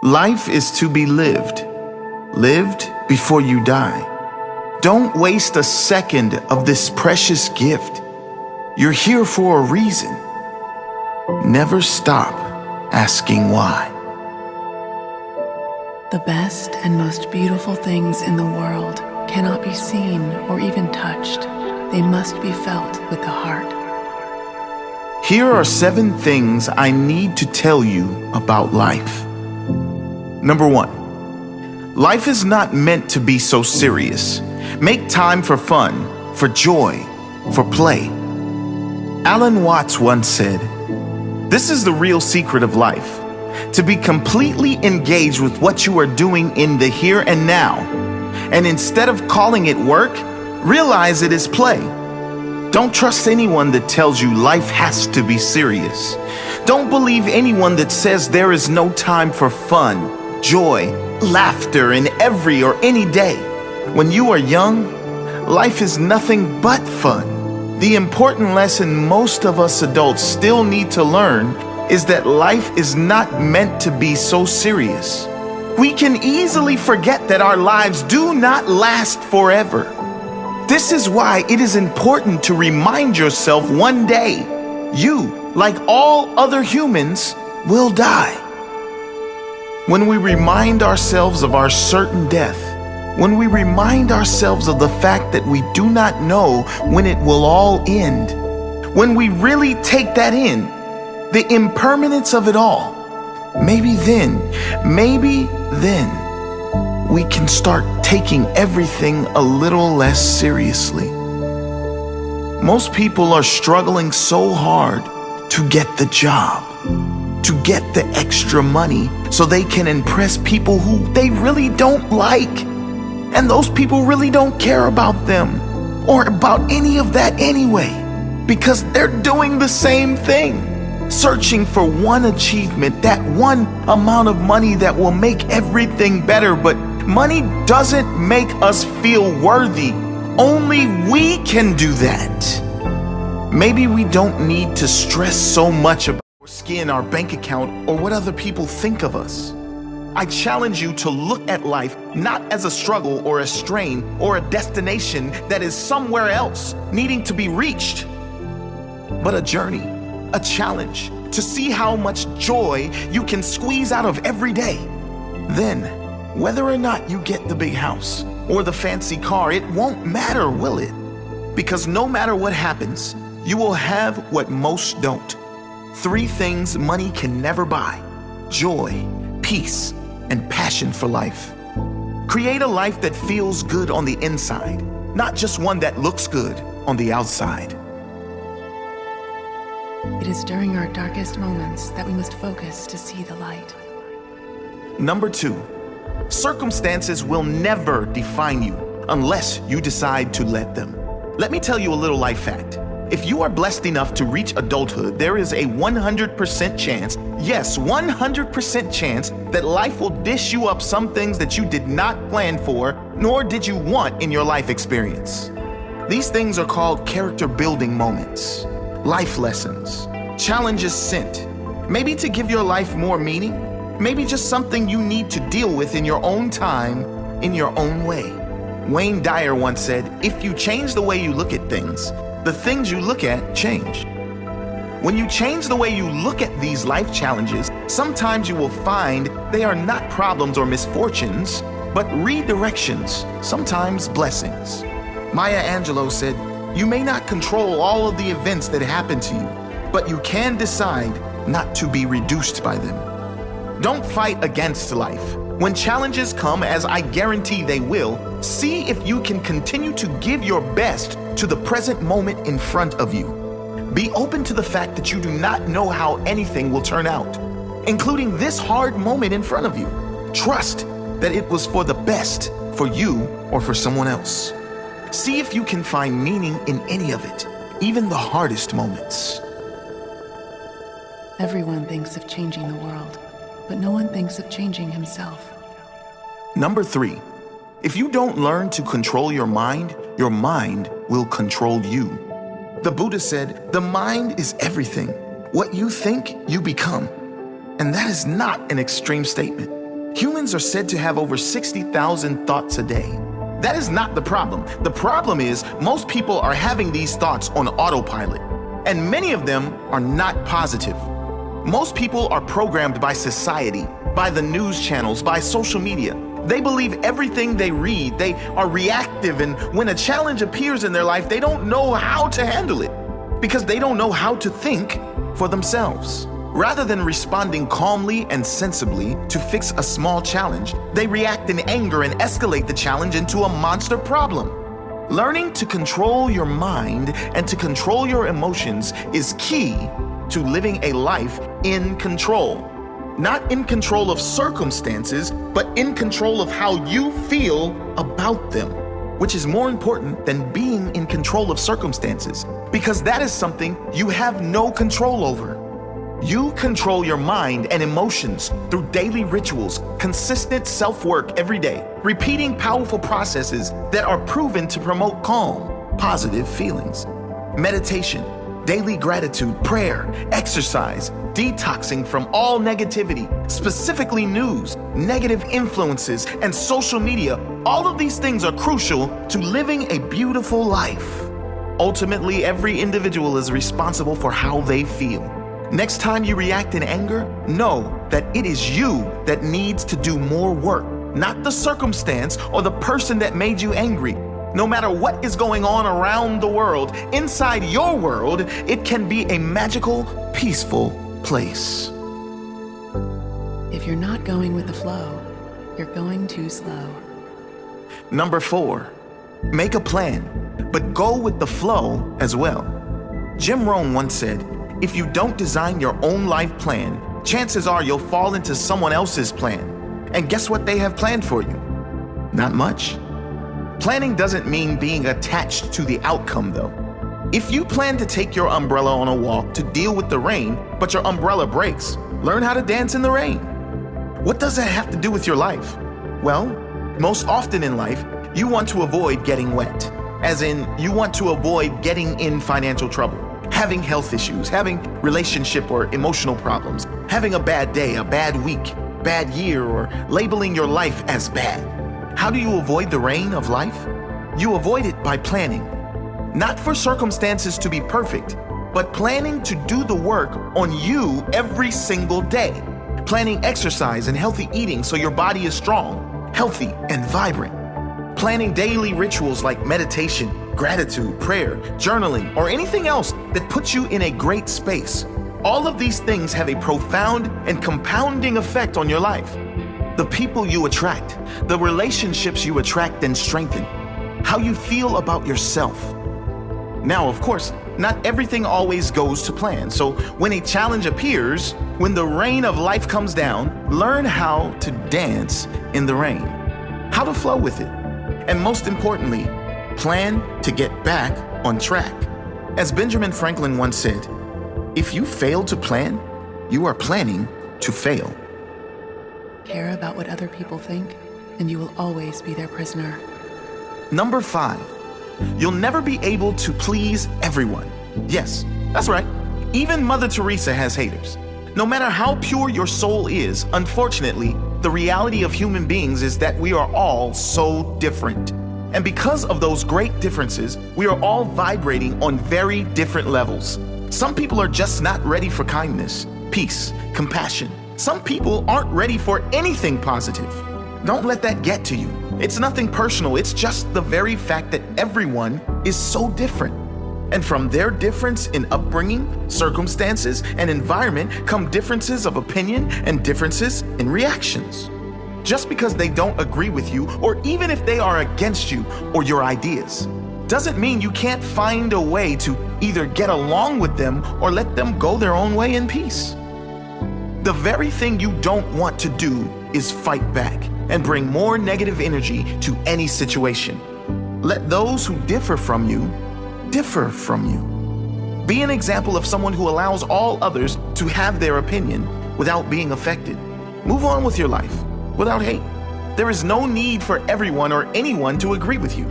Life is to be lived. Lived before you die. Don't waste a second of this precious gift. You're here for a reason. Never stop asking why. The best and most beautiful things in the world cannot be seen or even touched. They must be felt with the heart. Here are 7 things I need to tell you about life. Number 1, life is not meant to be so serious. Make time for fun, for joy, for play. Alan Watts once said, "This is the real secret of life, to be completely engaged with what you are doing in the here and now. And instead of calling it work, realize it is play." Don't trust anyone that tells you life has to be serious. Don't believe anyone that says there is no time for fun, joy, laughter in every or any day. When you are young, life is nothing but fun. The important lesson most of us adults still need to learn is that life is not meant to be so serious. We can easily forget that our lives do not last forever. This is why it is important to remind yourself one day, you, like all other humans, will die. When we remind ourselves of our certain death, when we remind ourselves of the fact that we do not know when it will all end, when we really take that in, the impermanence of it all, maybe then, we can start taking everything a little less seriously. Most people are struggling so hard to get the job, to get the extra money so they can impress people who they really don't like. And those people really don't care about them or about any of that anyway, because they're doing the same thing, searching for one achievement, that one amount of money that will make everything better. But money doesn't make us feel worthy. Only we can do that. Maybe we don't need to stress so much about our skin, our bank account, or what other people think of us. I challenge you to look at life not as a struggle or a strain or a destination that is somewhere else needing to be reached, but a journey, a challenge to see how much joy you can squeeze out of every day. Then, whether or not you get the big house or the fancy car, it won't matter, will it? Because no matter what happens, you will have what most don't. 3 things money can never buy: joy, peace, and passion for life. Create a life that feels good on the inside, not just one that looks good on the outside. It is during our darkest moments that we must focus to see the light. Number 2, circumstances will never define you unless you decide to let them. Let me tell you a little life fact. If you are blessed enough to reach adulthood, there is a 100% chance, yes, 100% chance, that life will dish you up some things that you did not plan for, nor did you want in your life experience. These things are called character building moments, life lessons, challenges sent, maybe to give your life more meaning, maybe just something you need to deal with in your own time, in your own way. Wayne Dyer once said, "If you change the way you look at things, the things you look at change." When you change the way you look at these life challenges, sometimes you will find they are not problems or misfortunes, but redirections, sometimes blessings. Maya Angelou said, "You may not control all of the events that happen to you, but you can decide not to be reduced by them." Don't fight against life. When challenges come, as I guarantee they will, see if you can continue to give your best to the present moment in front of you. Be open to the fact that you do not know how anything will turn out, including this hard moment in front of you. Trust that it was for the best for you or for someone else. See if you can find meaning in any of it, even the hardest moments. Everyone thinks of changing the world, but no one thinks of changing himself. Number 3, if you don't learn to control your mind will control you. The Buddha said, "The mind is everything. What you think, you become." And that is not an extreme statement. Humans are said to have over 60,000 thoughts a day. That is not the problem. The problem is most people are having these thoughts on autopilot, and many of them are not positive. Most people are programmed by society, by the news channels, by social media. They believe everything they read. They are reactive, and when a challenge appears in their life, they don't know how to handle it because they don't know how to think for themselves. Rather than responding calmly and sensibly to fix a small challenge, they react in anger and escalate the challenge into a monster problem. Learning to control your mind and to control your emotions is key to living a life in control. Not in control of circumstances, but in control of how you feel about them, which is more important than being in control of circumstances, because that is something you have no control over. You control your mind and emotions through daily rituals, consistent self-work every day, repeating powerful processes that are proven to promote calm, positive feelings. Meditation, daily gratitude, prayer, exercise, detoxing from all negativity, specifically news, negative influences, and social media. All of these things are crucial to living a beautiful life. Ultimately, every individual is responsible for how they feel. Next time you react in anger, know that it is you that needs to do more work, not the circumstance or the person that made you angry. No matter what is going on around the world, inside your world, it can be a magical, peaceful place. If you're not going with the flow, you're going too slow. Number 4, make a plan, but go with the flow as well. Jim Rohn once said, if you don't design your own life plan, chances are you'll fall into someone else's plan. And guess what they have planned for you? Not much. Planning doesn't mean being attached to the outcome, though. If you plan to take your umbrella on a walk to deal with the rain, but your umbrella breaks, learn how to dance in the rain. What does that have to do with your life? Well, most often in life, you want to avoid getting wet. As in, you want to avoid getting in financial trouble, having health issues, having relationship or emotional problems, having a bad day, a bad week, bad year, or labeling your life as bad. How do you avoid the rain of life? You avoid it by planning. Not for circumstances to be perfect, but planning to do the work on you every single day. Planning exercise and healthy eating so your body is strong, healthy, and vibrant. Planning daily rituals like meditation, gratitude, prayer, journaling, or anything else that puts you in a great space. All of these things have a profound and compounding effect on your life. The people you attract, the relationships you attract and strengthen, how you feel about yourself. Now, of course, not everything always goes to plan. So when a challenge appears, when the rain of life comes down, learn how to dance in the rain, how to flow with it. And most importantly, plan to get back on track. As Benjamin Franklin once said, if you fail to plan, you are planning to fail. Care about what other people think, and you will always be their prisoner. Number 5, you'll never be able to please everyone. Yes, that's right. Even Mother Teresa has haters. No matter how pure your soul is, unfortunately, the reality of human beings is that we are all so different. And because of those great differences, we are all vibrating on very different levels. Some people are just not ready for kindness, peace, compassion. Some people aren't ready for anything positive. Don't let that get to you. It's nothing personal. It's just the very fact that everyone is so different. And from their difference in upbringing, circumstances, and environment come differences of opinion and differences in reactions. Just because they don't agree with you, or even if they are against you or your ideas, doesn't mean you can't find a way to either get along with them or let them go their own way in peace. The very thing you don't want to do is fight back and bring more negative energy to any situation. Let those who differ from you. Be an example of someone who allows all others to have their opinion without being affected. Move on with your life without hate. There is no need for everyone or anyone to agree with you.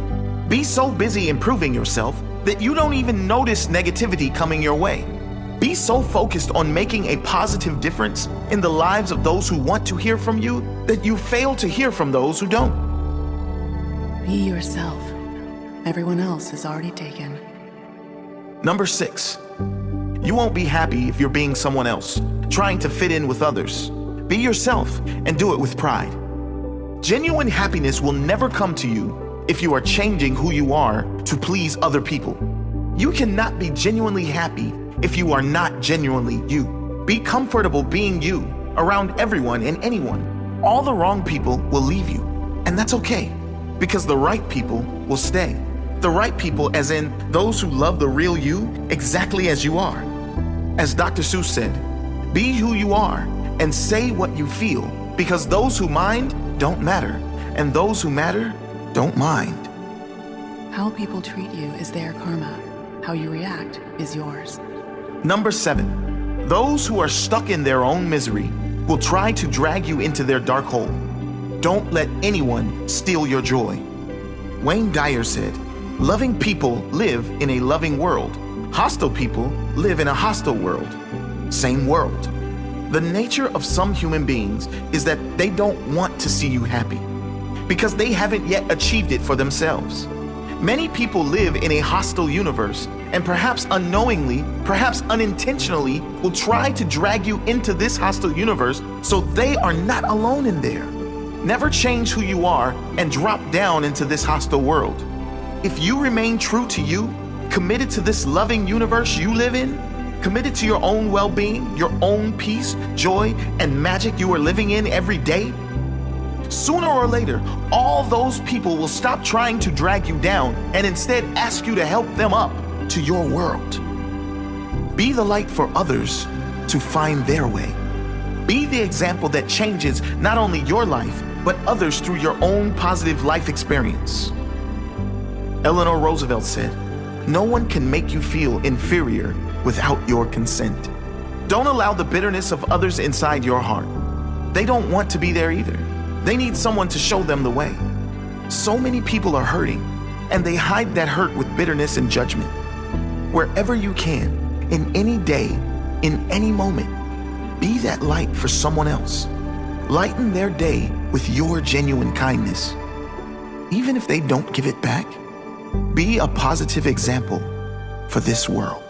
Be so busy improving yourself that you don't even notice negativity coming your way. Be so focused on making a positive difference in the lives of those who want to hear from you that you fail to hear from those who don't. Be yourself. Everyone else is already taken. Number 6, you won't be happy if you're being someone else, trying to fit in with others. Be yourself and do it with pride. Genuine happiness will never come to you if you are changing who you are to please other people. You cannot be genuinely happy if you are not genuinely you. Be comfortable being you around everyone and anyone. All the wrong people will leave you, and that's okay, because the right people will stay. The right people as in those who love the real you exactly as you are. As Dr. Seuss said, be who you are and say what you feel, because those who mind don't matter, and those who matter don't mind. How people treat you is their karma. How you react is yours. Number 7, those who are stuck in their own misery will try to drag you into their dark hole. Don't let anyone steal your joy. Wayne Dyer said, loving people live in a loving world. Hostile people live in a hostile world. Same world. The nature of some human beings is that they don't want to see you happy because they haven't yet achieved it for themselves. Many people live in a hostile universe and perhaps unknowingly, perhaps unintentionally, will try to drag you into this hostile universe so they are not alone in there. Never change who you are and drop down into this hostile world. If you remain true to you, committed to this loving universe you live in, committed to your own well-being, your own peace, joy, and magic you are living in every day, sooner or later, all those people will stop trying to drag you down and instead ask you to help them up to your world. Be the light for others to find their way. Be the example that changes not only your life, but others through your own positive life experience. Eleanor Roosevelt said, "No one can make you feel inferior without your consent." Don't allow the bitterness of others inside your heart. They don't want to be there either. They need someone to show them the way. So many people are hurting, and they hide that hurt with bitterness and judgment. Wherever you can, in any day, in any moment, be that light for someone else. Lighten their day with your genuine kindness. Even if they don't give it back, be a positive example for this world.